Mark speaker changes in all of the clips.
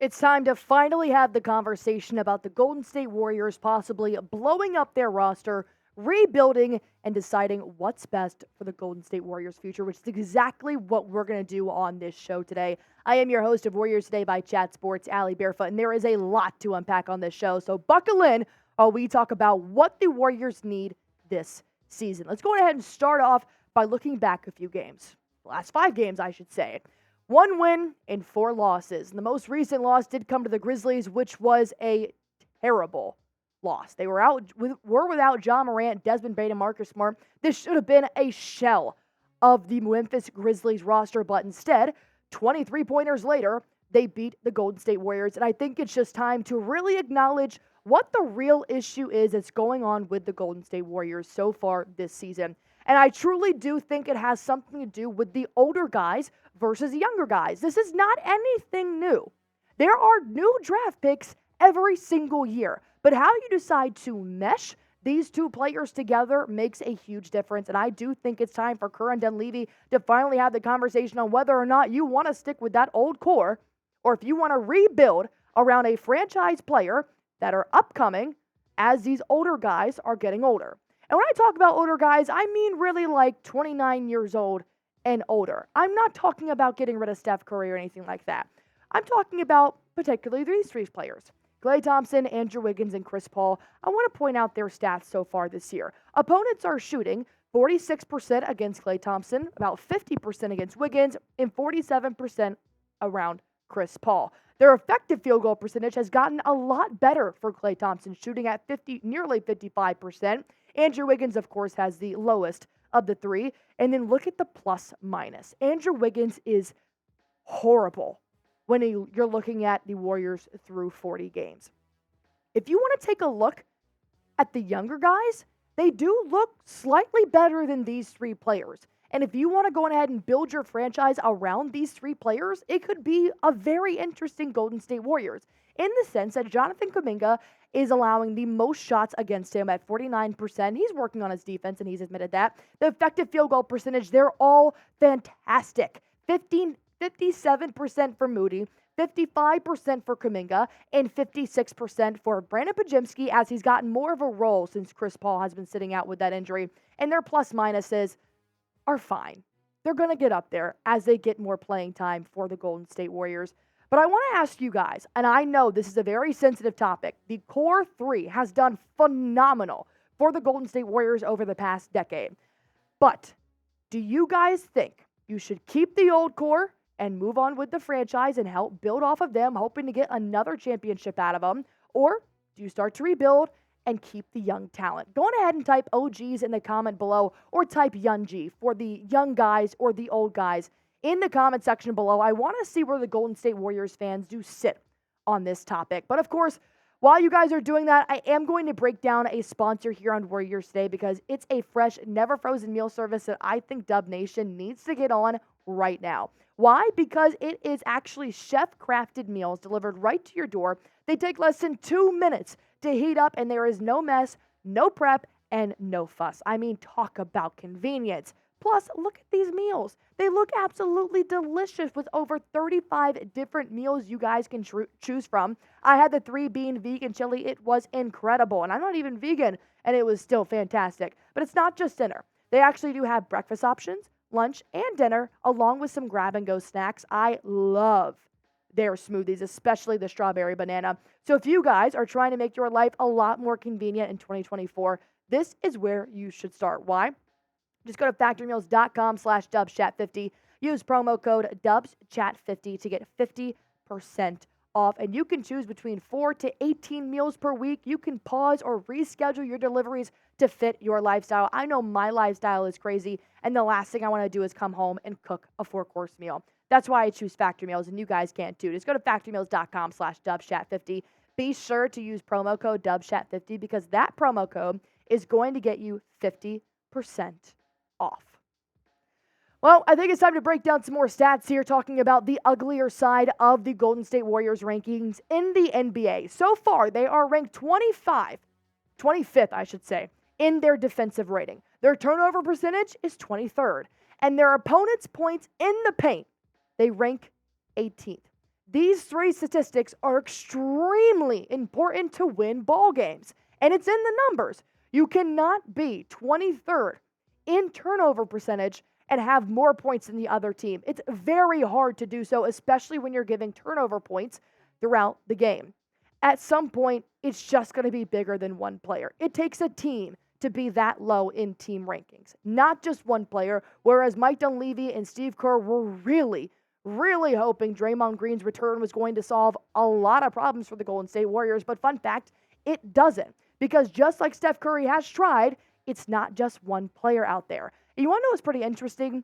Speaker 1: It's time to finally have the conversation about the Golden State Warriors possibly blowing up their roster, rebuilding, and deciding what's best for the Golden State Warriors' future, which is exactly what we're going to do on this show today. I am your host of Warriors Today by Chat Sports, Allie Barefoot, and there is a lot to unpack on this show, so buckle in while we talk about what the Warriors need this season. Let's go ahead and start off by looking back a few games. The last 5 games, I should say. 1 win and 4 losses. And the most recent loss did come to the Grizzlies, which was a terrible loss. They were without John Morant, Desmond Bane, and Marcus Smart. This should have been a shell of the Memphis Grizzlies roster, but instead, 23 pointers later, they beat the Golden State Warriors. And I think it's just time to really acknowledge what the real issue is that's going on with the Golden State Warriors so far this season. And I truly do think it has something to do with the older guys versus the younger guys. This is not anything new. There are new draft picks every single year. But how you decide to mesh these two players together makes a huge difference. And I do think it's time for Kerr and Dunleavy to finally have the conversation on whether or not you want to stick with that old core or if you want to rebuild around a franchise player that are upcoming as these older guys are getting older. And when I talk about older guys, I mean really like 29 years old and older. I'm not talking about getting rid of Steph Curry or anything like that. I'm talking about particularly these 3 players. Klay Thompson, Andrew Wiggins, and Chris Paul. I want to point out their stats so far this year. Opponents are shooting 46% against Klay Thompson, about 50% against Wiggins, and 47% around Chris Paul. Their effective field goal percentage has gotten a lot better for Klay Thompson, shooting at nearly 55%. Andrew Wiggins, of course, has the lowest of the 3. And then look at the plus minus. Andrew Wiggins is horrible when you're looking at the Warriors through 40 games. If you want to take a look at the younger guys, they do look slightly better than these 3 players. And if you want to go ahead and build your franchise around these 3 players, it could be a very interesting Golden State Warriors in the sense that Jonathan Kuminga is allowing the most shots against him at 49%. He's working on his defense, and he's admitted that. The effective field goal percentage, they're all fantastic. 57% for Moody, 55% for Kuminga, and 56% for Brandon Podziemski as he's gotten more of a role since Chris Paul has been sitting out with that injury. And their plus minuses are fine. They're going to get up there as they get more playing time for the Golden State Warriors. But I want to ask you guys, and I know this is a very sensitive topic, the core 3 has done phenomenal for the Golden State Warriors over the past decade. But do you guys think you should keep the old core and move on with the franchise and help build off of them, hoping to get another championship out of them? Or do you start to rebuild and keep the young talent? Go on ahead and type OGs in the comment below or type Young G for the young guys or the old guys in the comment section below. I want to see where the Golden State Warriors fans do sit on this topic. But of course, while you guys are doing that, I am going to break down a sponsor here on Warriors Today because it's a fresh, never frozen meal service that I think Dub Nation needs to get on right now. Why? Because it is actually chef-crafted meals delivered right to your door. They take less than 2 minutes to heat up, and there is no mess, no prep, and no fuss. I mean, talk about convenience. Plus, look at these meals. They look absolutely delicious with over 35 different meals you guys can choose from. I had the 3-bean vegan chili. It was incredible. And I'm not even vegan, and it was still fantastic. But it's not just dinner. They actually do have breakfast options, lunch, and dinner, along with some grab-and-go snacks. I love their smoothies, especially the strawberry banana. So if you guys are trying to make your life a lot more convenient in 2024, this is where you should start. Why? Just go to factorymeals.com/dubschat50. Use promo code dubschat50 to get 50% off. And you can choose between 4 to 18 meals per week. You can pause or reschedule your deliveries to fit your lifestyle. I know my lifestyle is crazy, and the last thing I want to do is come home and cook a 4-course meal. That's why I choose Factory Meals, and you guys can't too. Just go to factorymeals.com/dubschat50. Be sure to use promo code dubschat50 because that promo code is going to get you 50% off. Well, I think it's time to break down some more stats here, talking about the uglier side of the Golden State Warriors rankings in the NBA. So far, they are ranked 25th, I should say, in their defensive rating. Their turnover percentage is 23rd, and their opponents' points in the paint, they rank 18th. These three statistics are extremely important to win ball games, and it's in the numbers. You cannot be 23rd in turnover percentage and have more points than the other team. It's very hard to do so, especially when you're giving turnover points throughout the game. At some point, it's just going to be bigger than one player. It takes a team to be that low in team rankings, not just one player, whereas Mike Dunleavy and Steve Kerr were really hoping Draymond Green's return was going to solve a lot of problems for the Golden State Warriors. But fun fact, it doesn't. Because just like Steph Curry has tried, it's not just one player out there. And you want to know what's pretty interesting?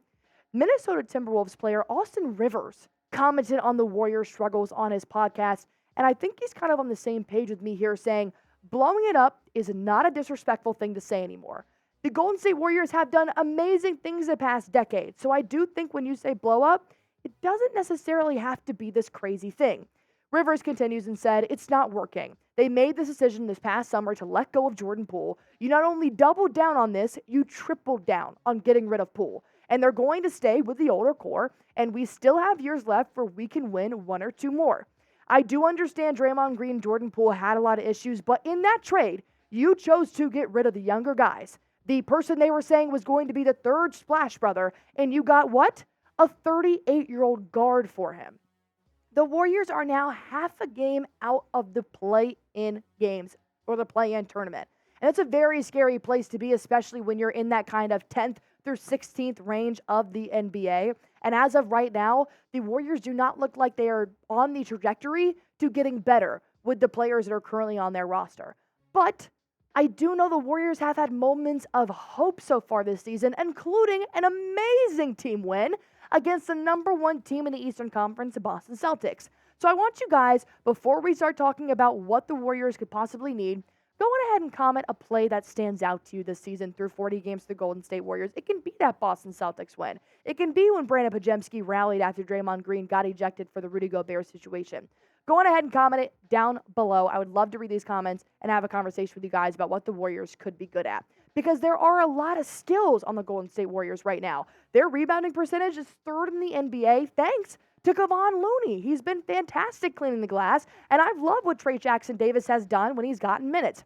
Speaker 1: Minnesota Timberwolves player Austin Rivers commented on the Warriors' struggles on his podcast. And I think he's kind of on the same page with me here, saying blowing it up is not a disrespectful thing to say anymore. The Golden State Warriors have done amazing things the past decade. So I do think when you say blow up, it doesn't necessarily have to be this crazy thing. Rivers continues and said, it's not working. They made this decision this past summer to let go of Jordan Poole. You not only doubled down on this, you tripled down on getting rid of Poole. And they're going to stay with the older core, and we still have years left where we can win one or two more. I do understand Draymond Green and Jordan Poole had a lot of issues, but in that trade, you chose to get rid of the younger guys. The person they were saying was going to be the third Splash Brother, and you got what? A 38-year-old guard for him. The Warriors are now half a game out of the play-in games or the play-in tournament. And it's a very scary place to be, especially when you're in that kind of 10th through 16th range of the NBA. And as of right now, the Warriors do not look like they are on the trajectory to getting better with the players that are currently on their roster. But I do know the Warriors have had moments of hope so far this season, including an amazing team win against the number one team in the Eastern Conference, the Boston Celtics. So I want you guys, before we start talking about what the Warriors could possibly need, go on ahead and comment a play that stands out to you this season through 40 games to the Golden State Warriors. It can be that Boston Celtics win. It can be when Brandon Podziemski rallied after Draymond Green got ejected for the Rudy Gobert situation. Go on ahead and comment it down below. I would love to read these comments and have a conversation with you guys about what the Warriors could be good at. Because there are a lot of skills on the Golden State Warriors right now. Their rebounding percentage is third in the NBA, thanks to Kevon Looney. He's been fantastic cleaning the glass, and I've loved what Trey Jackson-Davis has done when he's gotten minutes.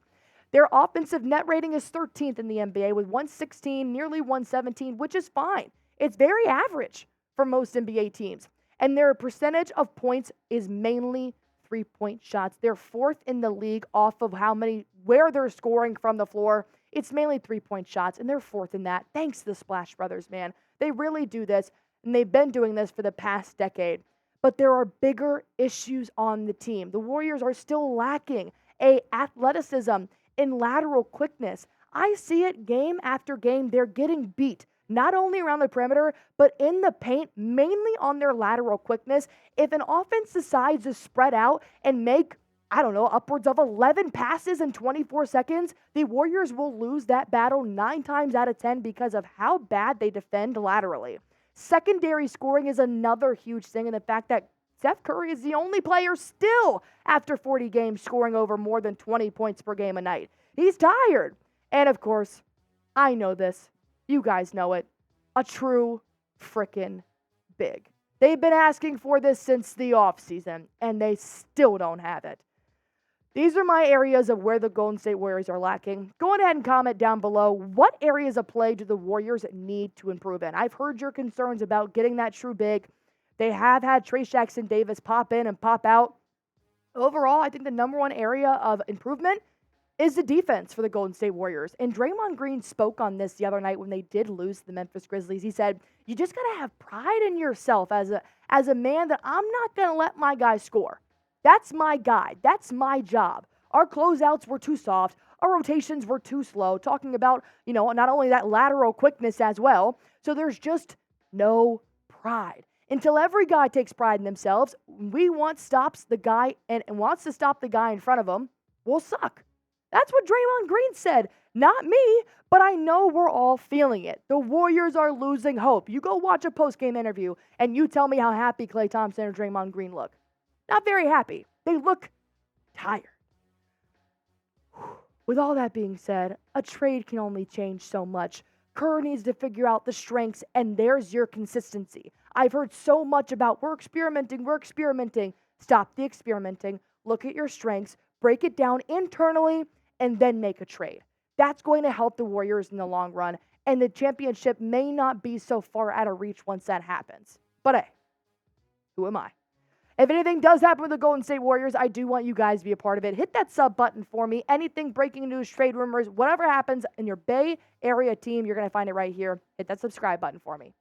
Speaker 1: Their offensive net rating is 13th in the NBA with 116, nearly 117, which is fine. It's very average for most NBA teams. And their percentage of points is mainly three-point shots. They're fourth in the league off of where they're scoring from the floor. It's mainly three-point shots, and they're fourth in that. Thanks to the Splash Brothers, man. They really do this, and they've been doing this for the past decade. But there are bigger issues on the team. The Warriors are still lacking athleticism and lateral quickness. I see it game after game. They're getting beat, not only around the perimeter, but in the paint, mainly on their lateral quickness. If an offense decides to spread out and make, upwards of 11 passes in 24 seconds, the Warriors will lose that battle 9 times out of 10 because of how bad they defend laterally. Secondary scoring is another huge thing, and the fact that Steph Curry is the only player still after 40 games scoring over more than 20 points per game a night. He's tired. And of course, I know this. You guys know it. A true frickin' big. They've been asking for this since the offseason, and they still don't have it. These are my areas of where the Golden State Warriors are lacking. Go ahead and comment down below, what areas of play do the Warriors need to improve in? I've heard your concerns about getting that true big. They have had Trey Jackson-Davis pop in and pop out. Overall, I think the number one area of improvement is the defense for the Golden State Warriors. And Draymond Green spoke on this the other night when they did lose to the Memphis Grizzlies. He said, you just got to have pride in yourself as a man that I'm not going to let my guy score. That's my guy. That's my job. Our closeouts were too soft. Our rotations were too slow. Talking about, not only that lateral quickness as well. So there's just no pride. Until every guy takes pride in themselves, stops the guy and wants to stop the guy in front of him, we'll suck. That's what Draymond Green said. Not me, but I know we're all feeling it. The Warriors are losing hope. You go watch a post-game interview and you tell me how happy Klay Thompson or Draymond Green look. Not very happy. They look tired. With all that being said, a trade can only change so much. Kerr needs to figure out the strengths, and there's your consistency. I've heard so much about we're experimenting. Stop the experimenting. Look at your strengths, break it down internally, and then make a trade. That's going to help the Warriors in the long run, and the championship may not be so far out of reach once that happens. But hey, who am I? If anything does happen with the Golden State Warriors, I do want you guys to be a part of it. Hit that sub button for me. Anything, breaking news, trade rumors, whatever happens in your Bay Area team, you're going to find it right here. Hit that subscribe button for me.